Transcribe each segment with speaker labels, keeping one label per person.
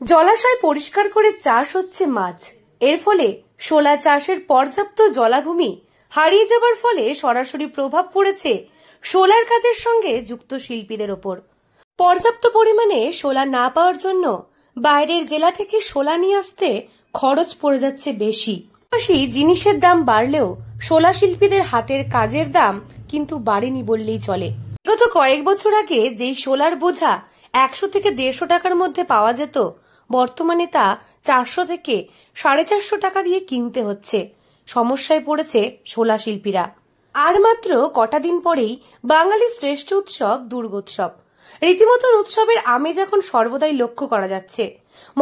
Speaker 1: জলাশয় পরিষ্কার করে চাষ হচ্ছে মাছ। এর ফলে শোলা চাষের পর্যাপ্ত জলাভূমি হারিয়ে যাবার ফলে সরাসরি প্রভাব পড়েছে শোলার কাজের সঙ্গে যুক্ত শিল্পীদের ওপর। পর্যাপ্ত পরিমাণে শোলা না পাওয়ার জন্য বাইরের জেলা থেকে শোলা নিয়ে আসতে খরচ পড়ে যাচ্ছে বেশি। পাশাপাশি জিনিসের দাম বাড়লেও শোলা শিল্পীদের হাতের কাজের দাম কিন্তু বাড়েনি বললেই চলে। বিগত কয়েক বছর আগে যেই শোলার বোঝা 100 থেকে 150 টাকার মধ্যে পাওয়া যেত, বর্তমানে তা 400 থেকে 450 টাকা দিয়ে কিনতে হচ্ছে। সমস্যায় পড়েছে শোলা শিল্পীরা। আর মাত্র কটা দিন পরেই বাঙালির শ্রেষ্ঠ উৎসব দুর্গোৎসব। রীতিমতো উৎসবের আমেজ এখন সর্বদাই লক্ষ্য করা যাচ্ছে।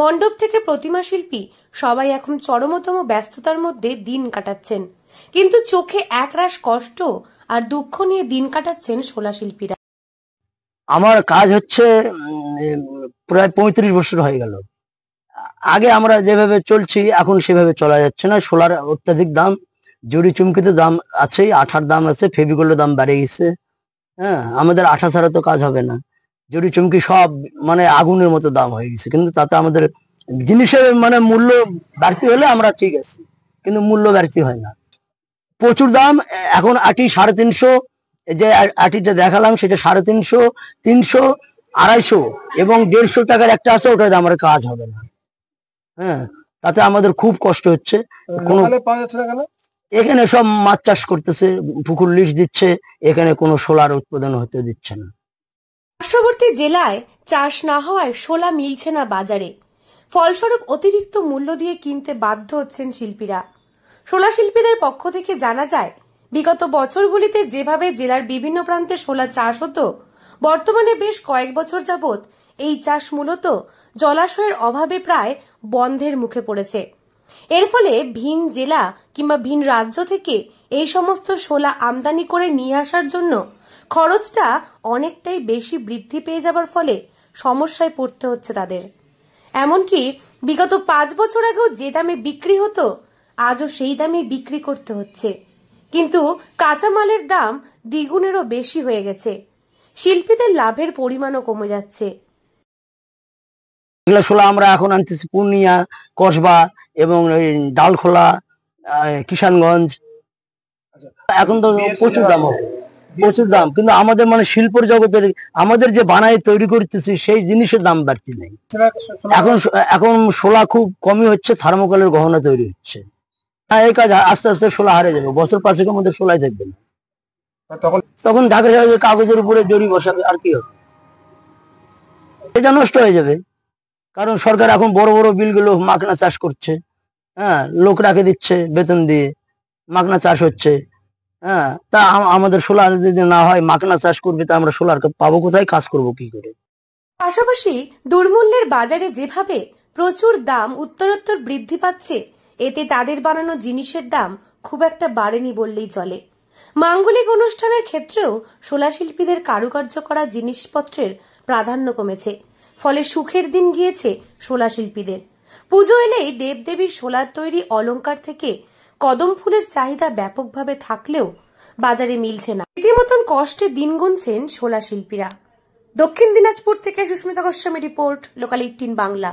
Speaker 1: মণ্ডপ থেকে প্রতিমা শিল্পী সবাই এখন চরমতম ব্যস্ততার মধ্যে দিন কাটাচ্ছেন, কিন্তু চোখে একরাশ কষ্ট আর দুঃখ নিয়ে দিন কাটাচ্ছেন শোলা শিল্পীরা।
Speaker 2: আমার কাজ হচ্ছে প্রায় 35 বছর হয়ে গেল। আগে আমরা যেভাবে চলছি এখন সেভাবে চলা যাচ্ছে না। সোলার অত্যাধিক দাম, জড়ি চুমকিতে দাম আছে, আঠার দাম আছে, ফেভিকলের দাম বেড়ে গেছে। হ্যাঁ, আমাদের আঠা ছাড়া তো কাজ হবে না। জড়ি চুমকি সব মানে আগুনের মতো দাম হয়ে গেছে, কিন্তু তাতে আমাদের জিনিসের মানে মূল্য বাড়তি হলে আমরা ঠিক আছে, কিন্তু মূল্য বাড়তি হয় না। প্রচুর দাম। এখন আটি 350, যে আটিটা দেখালাম সেটা 350, 300, 250 এবং 150 টাকার একটা আছে, ওটাতে আমার কাজ হবে না। হ্যাঁ, তাতে আমাদের খুব কষ্ট হচ্ছে। এখানে সব মাছ চাষ করতেছে, পুকুর লিজ দিচ্ছে, এখানে কোনো সোলার উৎপাদন হতে দিচ্ছে না।
Speaker 1: পার্শ্ববর্তী জেলায় চাষ না হওয়ায় শোলা মিলছে না বাজারে, ফলস্বরূপ অতিরিক্ত মূল্য দিয়ে কিনতে বাধ্য হচ্ছেন শিল্পীরা। শোলা শিল্পীদের পক্ষ থেকে জানা যায়, বিগত বছরগুলিতে যেভাবে জেলার বিভিন্ন প্রান্তে শোলা চাষ হতো, বর্তমানে বেশ কয়েক বছর যাবৎ এই চাষ মূলত জলাশয়ের অভাবে প্রায় বন্ধের মুখে পড়েছে। এর ফলে ভিন জেলা কিংবা ভিন রাজ্য থেকে এই সমস্ত শোলা আমদানি করে নিয়ে আসার জন্য খরচটা অনেকটাই বেশি বৃদ্ধি পেয়ে যাবার ফলে সমস্যায় পড়তে হচ্ছে তাদের। এমনকি বিগত 5 বছর আগেও যে দামে বিক্রি হতো, আজও সেই দামে বিক্রি করতে হচ্ছে, কিন্তু কাঁচামালের দাম দ্বিগুণেরও বেশি হয়ে গেছে। শিল্পীদের লাভের পরিমাণও কমে যাচ্ছে।
Speaker 2: এগুলো শোলা আমরা এখন আনতেছি পূর্ণিয়া, কসবা এবং ডালখোলা, কিষানগঞ্জ। এখন তো প্রচুর দাম হবে, প্রচুর দাম, কিন্তু আমাদের মানে শিল্পর জগতের আমাদের যে বানাই তৈরি করতেছি সেই জিনিসের দাম বাড়তি নেই। এখন শোলা খুব কমই হচ্ছে, থার্মোকলের গহনা তৈরি হচ্ছে। এই কাজ আস্তে আস্তে শোলা হারিয়ে যাবে, বছর 5-এর মধ্যে শোলাই থাকবে না। তখন ঢাকা কাগজের উপরে জরি বসাবে, আর কি হবে, এটা নষ্ট হয়ে যাবে। কারণ সরকার এখন বড় বড় বিলগুলো মাগনা চাষ করছে। হ্যাঁ, লোক রাখে দিচ্ছে বেতন দিয়ে, মাগনা চাষ হচ্ছে। হ্যাঁ, তা আমাদের সোলার যদি না হয়, মাগনা চাষ করবে, তা আমরা সোলার পাবো কোথায়, কাজ করবো কি করে?
Speaker 1: পাশাপাশি দুর্মূল্যের বাজারে যেভাবে প্রচুর দাম উত্তরোত্তর বৃদ্ধি পাচ্ছে, এতে তাদের বানানো জিনিসের দাম খুব একটা বাড়েনি বললেই চলে। মাঙ্গলিক অনুষ্ঠানের ক্ষেত্রেও শোলা শিল্পীদের কারুকার্য করা জিনিসপত্রের প্রাধান্য কমেছে, ফলে সুখের দিন গিয়েছে শোলা শিল্পীদের। পুজো এলেই দেবদেবীর শোলার তৈরি অলংকার থেকে কদম ফুলের চাহিদা ব্যাপকভাবে থাকলেও বাজারে মিলছে না। রীতিমতন কষ্টে দিন গুনছেন শোলা শিল্পীরা। দক্ষিণ দিনাজপুর থেকে সুস্মিতা গোস্বামী রিপোর্ট, লোকাল 18 বাংলা।